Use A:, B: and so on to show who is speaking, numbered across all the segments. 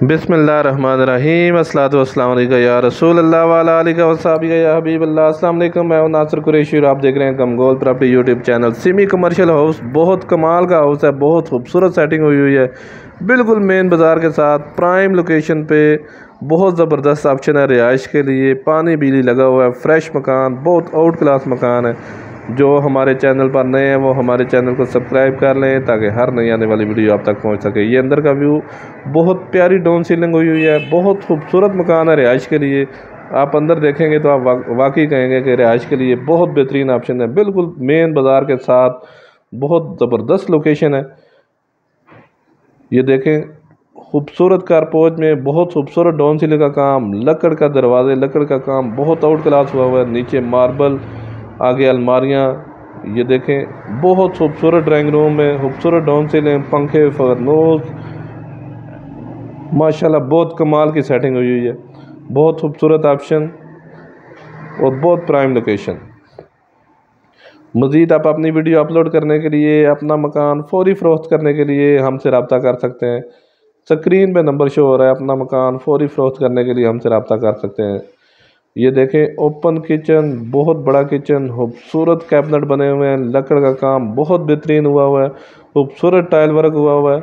A: बिस्मिल्लाहिर्रहमानिर्रहीम अस्सलातु वस्सलामु अलैका या रसूल अल्लाह व अला आलिका व सहाबिका या हबीब अल्लाह। अस्सलाम वालेकुम, मैं हूं नासिर कुरैशी और आप देख रहे हैं कमगोल property YouTube channel. Simi commercial house बहुत कमाल का हाउस है, बहुत खूबसूरत सेटिंग हुई हुई है, बिल्कुल मेन बाज़ार के साथ प्राइम लोकेशन पे। बहुत ज़बरदस्त ऑप्शन है रिहाइश के लिए, पानी बिजली लगा हुआ है, फ्रेश मकान, बहुत आउट क्लास मकान है। जो हमारे चैनल पर नए हैं वो हमारे चैनल को सब्सक्राइब कर लें ताकि हर नई आने वाली वीडियो आप तक पहुंच सके। ये अंदर का व्यू, बहुत प्यारी डाउन सीलिंग हुई हुई है, बहुत खूबसूरत मकान है रिहाइश के लिए। आप अंदर देखेंगे तो आप वाकई कहेंगे कि रिहाइश के लिए बहुत बेहतरीन ऑप्शन है, बिल्कुल मेन बाज़ार के साथ बहुत ज़बरदस्त लोकेशन है। ये देखें, खूबसूरत कारपोच में बहुत खूबसूरत डाउन सीलिंग का काम, लकड़ का दरवाजे, लकड़ का काम बहुत आउट क्लास हुआ हुआ है। नीचे मार्बल, आगे अलमारियाँ, ये देखें बहुत खूबसूरत ड्राइंग रूम में, खूबसूरत डाउन सीलिंग, पंखे, फरनूस, माशाल्लाह बहुत कमाल की सेटिंग हुई हुई है। बहुत खूबसूरत ऑप्शन और बहुत प्राइम लोकेशन। मज़ीद आप अपनी वीडियो अपलोड करने के लिए, अपना मकान फौरी फ़रोख्त करने के लिए हमसे रब्ता कर सकते हैं। स्क्रीन पे नंबर शो हो रहा है, अपना मकान फौरी फ़रोख्त करने के लिए हमसे रब्ता कर सकते हैं। ये देखें ओपन किचन, बहुत बड़ा किचन, खूबसूरत कैबिनेट बने हुए हैं, लकड़ का काम बहुत बेहतरीन हुआ हुआ है, खूबसूरत टाइल वर्क हुआ हुआ है।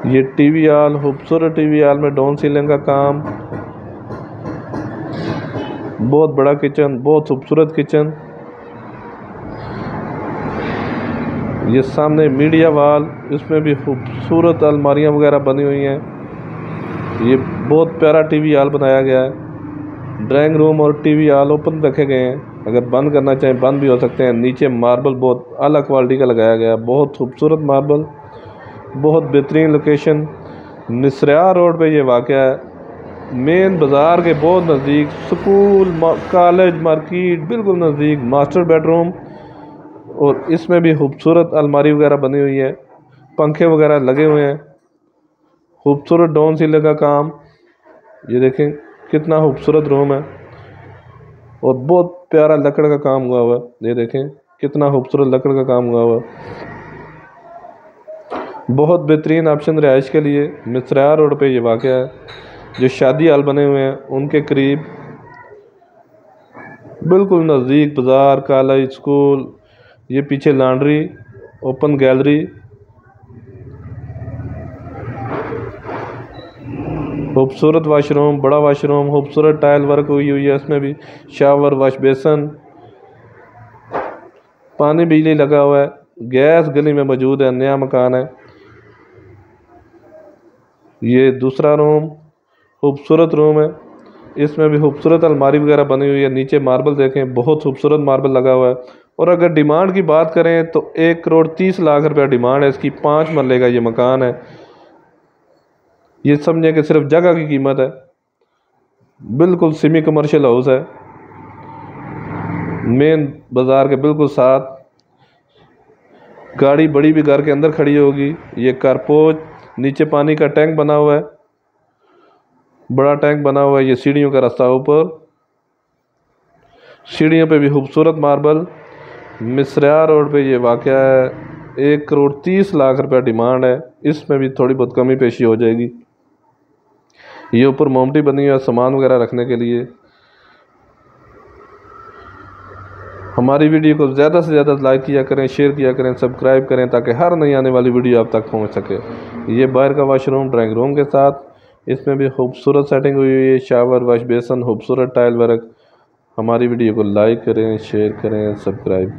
A: ये टीवी हॉल, खूबसूरत टीवी हॉल में डाउन सीलिंग का काम, बहुत बड़ा किचन, बहुत खूबसूरत किचन। ये सामने मीडिया वॉल, इसमें भी खूबसूरत अलमारियाँ वगैरह बनी हुई हैं। ये बहुत प्यारा टीवी हॉल बनाया गया है। ड्राइंग रूम और टीवी हॉल ओपन रखे गए हैं, अगर बंद करना चाहें बंद भी हो सकते हैं। नीचे मार्बल बहुत आला क्वालिटी का लगाया गया है, बहुत खूबसूरत मार्बल, बहुत बेहतरीन लोकेशन। निसरिया रोड पे ये वाक़या है, मेन बाज़ार के बहुत नज़दीक, स्कूल, कॉलेज, मार्केट बिल्कुल नज़दीक। मास्टर बेडरूम, और इसमें भी खूबसूरत अलमारी वगैरह बनी हुई है, पंखे वगैरह लगे हुए हैं, खूबसूरत डाउन सीलिंग का काम। ये देखें कितना खूबसूरत रूम है और बहुत प्यारा लकड़ का काम हुआ हुआ है। ये देखें कितना खूबसूरत लकड़ का काम हुआ हुआ है। बहुत बेहतरीन ऑप्शन रिहाइश के लिए। मिसरिया रोड पे ये वाक़या है, जो शादी हॉल बने हुए हैं उनके करीब, बिल्कुल नज़दीक बाज़ार, कॉलेज, स्कूल। ये पीछे लॉन्ड्री, ओपन गैलरी, खूबसूरत वाशरूम, बड़ा वाशरूम, खूबसूरत टाइल वर्क हुई हुई है, इसमें भी शावर, वाश बेसन, पानी बिजली लगा हुआ है, गैस गली में मौजूद है, नया मकान है। ये दूसरा रूम, खूबसूरत रूम है, इसमें भी खूबसूरत अलमारी वगैरह बनी हुई है। नीचे मार्बल देखें, बहुत खूबसूरत मार्बल लगा हुआ है। और अगर डिमांड की बात करें तो 1,30,00,000 रुपया डिमांड है इसकी। 5 मरले का ये मकान है। ये समझे कि सिर्फ जगह की कीमत है, बिल्कुल सेमी कमर्शियल हाउस है, मेन बाज़ार के बिल्कुल साथ। गाड़ी बड़ी भी घर के अंदर खड़ी होगी। ये कारपोच, नीचे पानी का टैंक बना हुआ है, बड़ा टैंक बना हुआ है। ये सीढ़ियों का रास्ता ऊपर, सीढ़ियों पे भी खूबसूरत मार्बल। मिसरिया रोड पे ये वाक़या है, 1,30,00,000 रुपया डिमांड है, इसमें भी थोड़ी बहुत कमी पेशी हो जाएगी। ये ऊपर मोमटी बनी है सामान वगैरह रखने के लिए। हमारी वीडियो को ज़्यादा से ज़्यादा लाइक किया करें, शेयर किया करें, सब्सक्राइब करें ताकि हर नई आने वाली वीडियो आप तक पहुंच सके। ये बाहर का वाशरूम ड्राइंग रूम के साथ, इसमें भी खूबसूरत सेटिंग हुई हुई है, शावर, वाश बेसन, खूबसूरत टाइल वर्क। हमारी वीडियो को लाइक करें, शेयर करें, सब्सक्राइब करें।